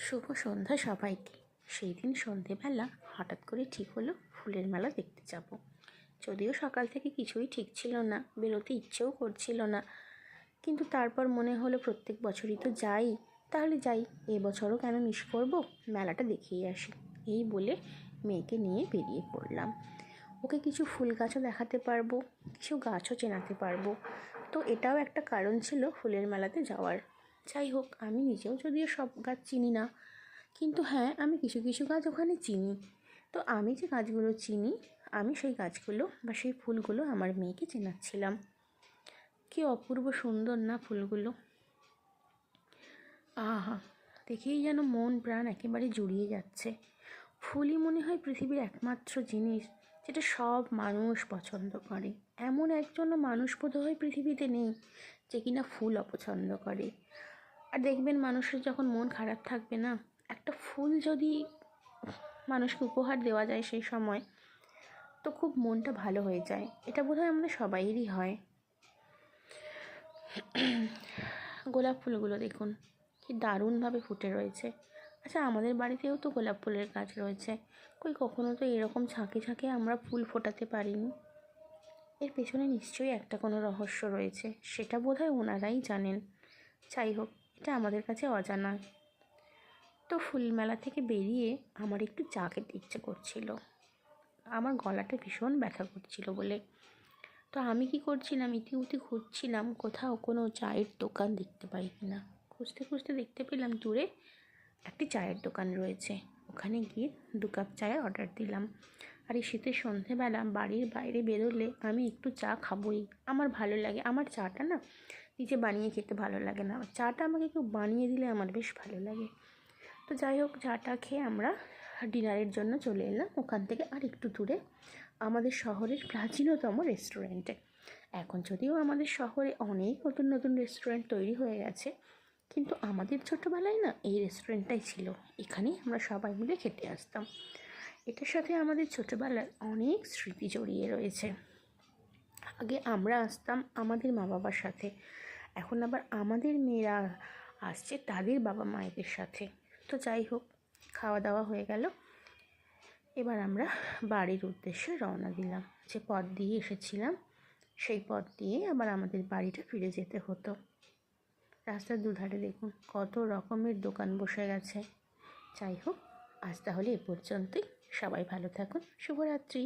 শুভ সন্ধ্যা সবাইকে। সেই দিন সন্ধেবেলা হঠাৎ করে ঠিক হলো ফুলের মেলা দেখতে যাব। যদিও সকাল থেকে কিছুই ঠিক ছিল না, বেরোতে ইচ্ছেও করছিল না, কিন্তু তারপর মনে হলো প্রত্যেক বছরই তো যাই, তাহলে যাই, এবছরও কেন মিস করব, মেলাটা দেখেই আসি। এই বলে মেয়েকে নিয়ে বেরিয়ে পড়লাম। ওকে কিছু ফুল গাছও দেখাতে পারবো, কিছু গাছও চেনাতে পারবো, তো এটাও একটা কারণ ছিল ফুলের মেলাতে যাওয়ার। যাই হোক, আমি নিজেও যদিও সব গাছ চিনি না, কিন্তু হ্যাঁ, আমি কিছু কিছু গাছ ওখানে চিনি। তো আমি যে গাছগুলো চিনি, আমি সেই গাছগুলো বা সেই ফুলগুলো আমার মেয়েকে চেনাচ্ছিলাম। কী অপূর্ব সুন্দর না ফুলগুলো! আহা, দেখেই যেন মন প্রাণ একেবারে জুড়িয়ে যাচ্ছে। ফুলই মনে হয় পৃথিবীর একমাত্র জিনিস যেটা সব মানুষ পছন্দ করে। এমন একজনও মানুষ বোধহয় পৃথিবীতে নেই যে কিনা ফুল অপছন্দ করে। আর দেখবেন, মানুষের যখন মন খারাপ থাকবে না, একটা ফুল যদি মানুষকে উপহার দেওয়া যায় সেই সময়, তো খুব মনটা ভালো হয়ে যায়। এটা বোধহয় আমাদের সবাইয়েরই হয়। গোলাপ ফুলগুলো দেখুন, কি দারুণভাবে ফুটে রয়েছে। আচ্ছা, আমাদের বাড়িতেও তো গোলাপ ফুলের গাছ রয়েছে, কখনো তো এরকম ঝাঁকে ঝাঁকে আমরা ফুল ফোটাতে পারিনি। এর পেছনে নিশ্চয়ই একটা কোনো রহস্য রয়েছে, সেটা বোধহয় ওনারাই জানেন। যাই হোক, এটা আমাদের কাছে অজানা। তো ফুল মেলা থেকে বেরিয়ে আমার একটু চা খেতে ইচ্ছে করছিল, আমার গলাটা ভীষণ ব্যথা করছিল বলে। তো আমি কি করছিলাম, ইতিউতি খুঁজছিলাম কোথাও কোনো চায়ের দোকান দেখতে পাই কিনা। খুঁজতে খুঁজতে দেখতে পেলাম দূরে একটি চায়ের দোকান রয়েছে। ওখানে গিয়ে 2 কাপ চায়ের অর্ডার দিলাম। আর এই শীতের সন্ধেবেলা বাড়ির বাইরে বেরোলে আমি একটু চা খাবোই। আমার ভালো লাগে, আমার চাটা না নিজে বানিয়ে খেতে ভালো লাগে না, চাটা আমাকে কেউ বানিয়ে দিলে আমার বেশ ভালো লাগে। তো যাই হোক, চাটা খেয়ে আমরা ডিনারের জন্য চলে এলাম ওখান থেকে আর একটু দূরে আমাদের শহরের প্রাচীনতম রেস্টুরেন্টে। এখন যদিও আমাদের শহরে অনেক নতুন নতুন রেস্টুরেন্ট তৈরি হয়ে গেছে, কিন্তু আমাদের ছোটোবেলায় না এই রেস্টুরেন্টটাই ছিল। এখানেই আমরা সবাই মিলে খেতে আসতাম। এটার সাথে আমাদের ছোটোবেলার অনেক স্মৃতি জড়িয়ে রয়েছে। আগে আমরা আসতাম আমাদের মা বাবার সাথে, এখন আবার আমাদের মেয়েরা আসছে তাদের বাবা মায়েদের সাথে। তো যাই হোক, খাওয়া দাওয়া হয়ে গেল, এবার আমরা বাড়ির উদ্দেশ্যে রওনা দিলাম। যে পথ দিয়ে এসেছিলাম সেই পথ দিয়ে আবার আমাদের বাড়িটা ফিরে যেতে হতো। রাস্তার দুধারে দেখুন কত রকমের দোকান বসে গেছে। যাই হোক, আজ তাহলে এ পর্যন্তই। সবাই ভালো থাকুন। শুভরাত্রি।